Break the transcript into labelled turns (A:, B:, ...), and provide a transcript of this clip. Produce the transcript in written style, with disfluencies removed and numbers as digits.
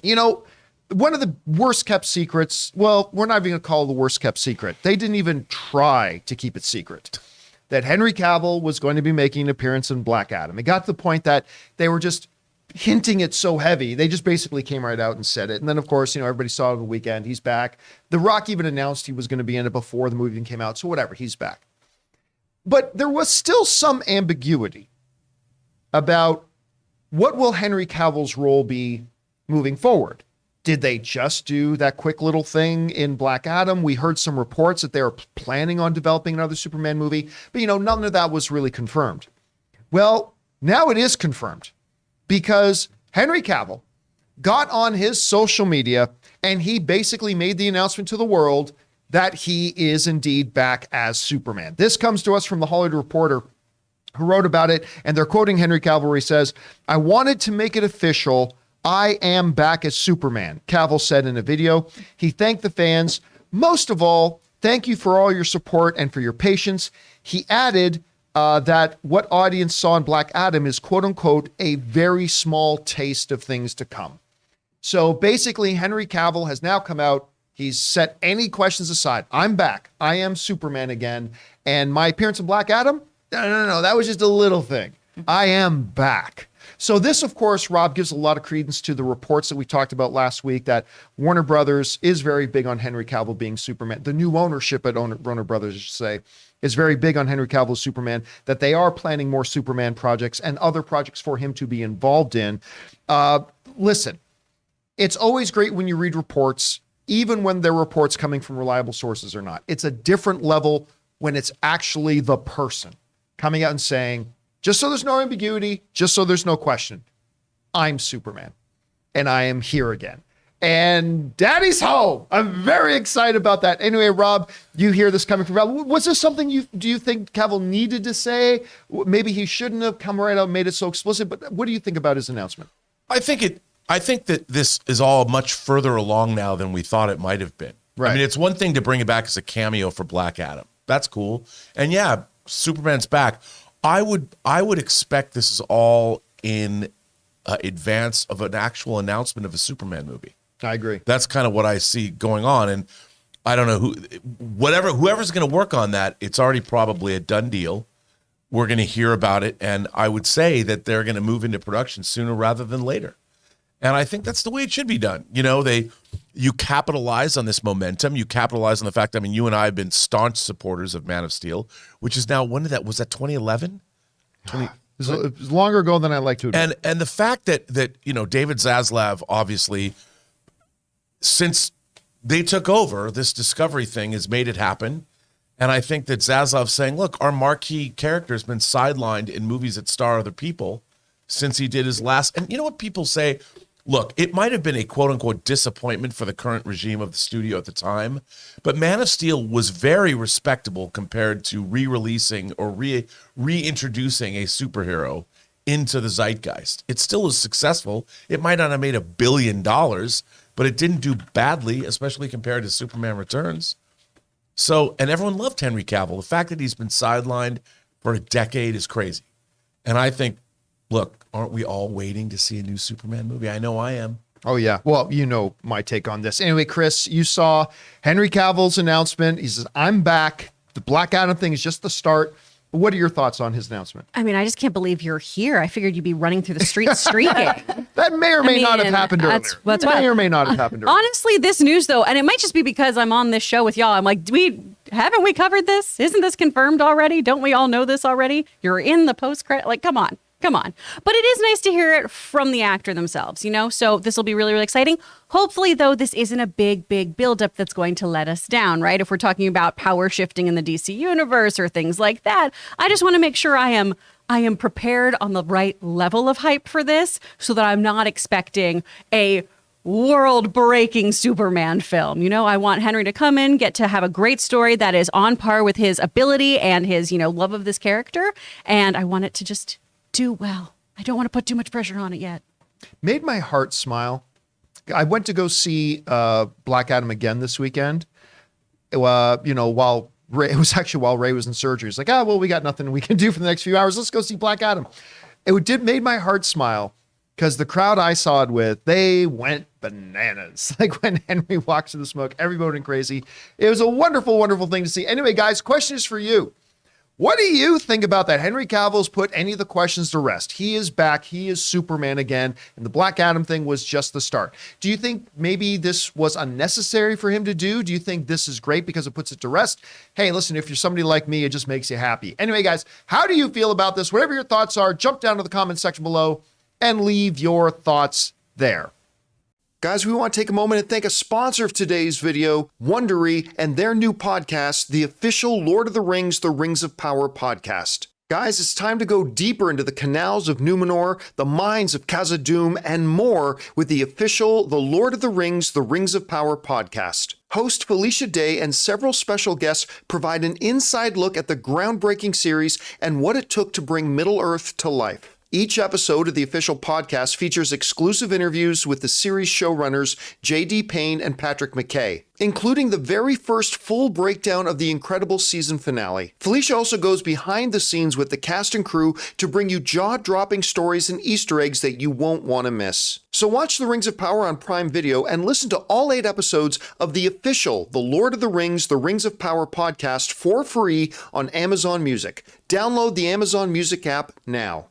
A: You know, one of the worst kept secrets, well, we're not even going to call it the worst kept secret. They didn't even try to keep it secret that Henry Cavill was going to be making an appearance in Black Adam. It got to the point that they were just hinting it so heavy. They just basically came right out and said it. And then, of course, everybody saw it over the weekend. He's back. The Rock even announced he was going to be in it before the movie even came out. So whatever, he's back. But there was still some ambiguity about what will Henry Cavill's role be moving forward. Did they just do that quick little thing in Black Adam? We heard some reports that they were planning on developing another Superman movie, but none of that was really confirmed. Well, now it is confirmed because Henry Cavill got on his social media and he basically made the announcement to the world that he is indeed back as Superman. This comes to us from the Hollywood Reporter, who wrote about it, and they're quoting Henry Cavill where he says, "I wanted to make it official. I am back as Superman," Cavill said in a video. He thanked the fans. "Most of all, thank you for all your support and for your patience." He added that what audience saw in Black Adam is, quote unquote, a very small taste of things to come. So basically, Henry Cavill has now come out. He's set any questions aside. I'm back. I am Superman again. And my appearance in Black Adam? No. That was just a little thing. I am back. So this, of course, Rob, gives a lot of credence to the reports that we talked about last week that Warner Brothers is very big on Henry Cavill being Superman. The new ownership at Warner Brothers, I should say, is very big on Henry Cavill as Superman, that they are planning more Superman projects and other projects for him to be involved in. Listen, it's always great when you read reports, even when they're reports coming from reliable sources or not. It's a different level when it's actually the person coming out and saying, just so there's no ambiguity, just so there's no question, I'm Superman and I am here again. And Daddy's home. I'm very excited about that. Anyway, Rob, you hear this coming from Cavill. Was this something do you think Cavill needed to say? Maybe he shouldn't have come right out and made it so explicit, but what do you think about his announcement?
B: I think that this is all much further along now than we thought it might have been.
A: Right.
B: I mean, it's one thing to bring it back as a cameo for Black Adam. That's cool. And yeah, Superman's back. I would expect this is all in advance of an actual announcement of a Superman movie.
A: I agree.
B: That's kind of what I see going on. And I don't know whoever's going to work on that, it's already probably a done deal. We're going to hear about it. And I would say that they're going to move into production sooner rather than later. And I think that's the way it should be done. You capitalize on this momentum. You capitalize on the fact, you and I have been staunch supporters of Man of Steel, which is now, when did that, was that 2011?
A: It was longer ago than I like to admit.
B: And the fact that David Zaslav, obviously, since they took over, this Discovery thing has made it happen. And I think that Zaslav's saying, look, our marquee character has been sidelined in movies that star other people since he did his last. And you know what people say? Look, it might have been a quote-unquote disappointment for the current regime of the studio at the time, but Man of Steel was very respectable compared to re-releasing or reintroducing a superhero into the zeitgeist. It still was successful. It might not have made $1 billion, but it didn't do badly, especially compared to Superman Returns. So, and everyone loved Henry Cavill. The fact that he's been sidelined for a decade is crazy. And I think, look, aren't we all waiting to see a new Superman movie? I know I am.
A: Oh, yeah. Well, my take on this. Anyway, Chris, you saw Henry Cavill's announcement. He says, I'm back. The Black Adam thing is just the start. What are your thoughts on his announcement?
C: I mean, I just can't believe you're here. I figured you'd be running through the streets streaking.
A: That may or may not have happened earlier. May or may not have happened earlier.
C: Honestly, this news, though, and it might just be because I'm on this show with y'all. I'm like, haven't we covered this? Isn't this confirmed already? Don't we all know this already? You're in the post-credit. Like, come on. But it is nice to hear it from the actor themselves, So this will be really, really exciting. Hopefully, though, this isn't a big buildup that's going to let us down, right? If we're talking about power shifting in the DC universe or things like that, I just want to make sure I am prepared on the right level of hype for this so that I'm not expecting a world-breaking Superman film. I want Henry to come in, get to have a great story that is on par with his ability and his, love of this character. And I want it to just do well. I don't want to put too much pressure on it yet.
A: Made my heart smile. I went to go see Black Adam again this weekend. While Ray was in surgery. It's like, we got nothing we can do for the next few hours. Let's go see Black Adam. It made my heart smile because the crowd I saw it with, they went bananas. Like when Henry walks through the smoke, everybody went crazy. It was a wonderful, wonderful thing to see. Anyway, guys, question is for you. What do you think about that? Henry Cavill's put any of the questions to rest. He is back. He is Superman again. And the Black Adam thing was just the start. Do you think maybe this was unnecessary for him to do? Do you think this is great because it puts it to rest? Hey, listen, if you're somebody like me, it just makes you happy. Anyway, guys, how do you feel about this? Whatever your thoughts are, jump down to the comment section below and leave your thoughts there. Guys, we want to take a moment and thank a sponsor of today's video, Wondery, and their new podcast, the official Lord of the Rings, The Rings of Power podcast. Guys, it's time to go deeper into the canals of Numenor, the mines of Khazad-dûm, and more with the official The Lord of the Rings, The Rings of Power podcast. Host Felicia Day and several special guests provide an inside look at the groundbreaking series and what it took to bring Middle-earth to life. Each episode of the official podcast features exclusive interviews with the series showrunners J.D. Payne and Patrick McKay, including the very first full breakdown of the incredible season finale. Felicia also goes behind the scenes with the cast and crew to bring you jaw-dropping stories and Easter eggs that you won't want to miss. So watch The Rings of Power on Prime Video and listen to all 8 episodes of the official The Lord of the Rings, The Rings of Power podcast for free on Amazon Music. Download the Amazon Music app now.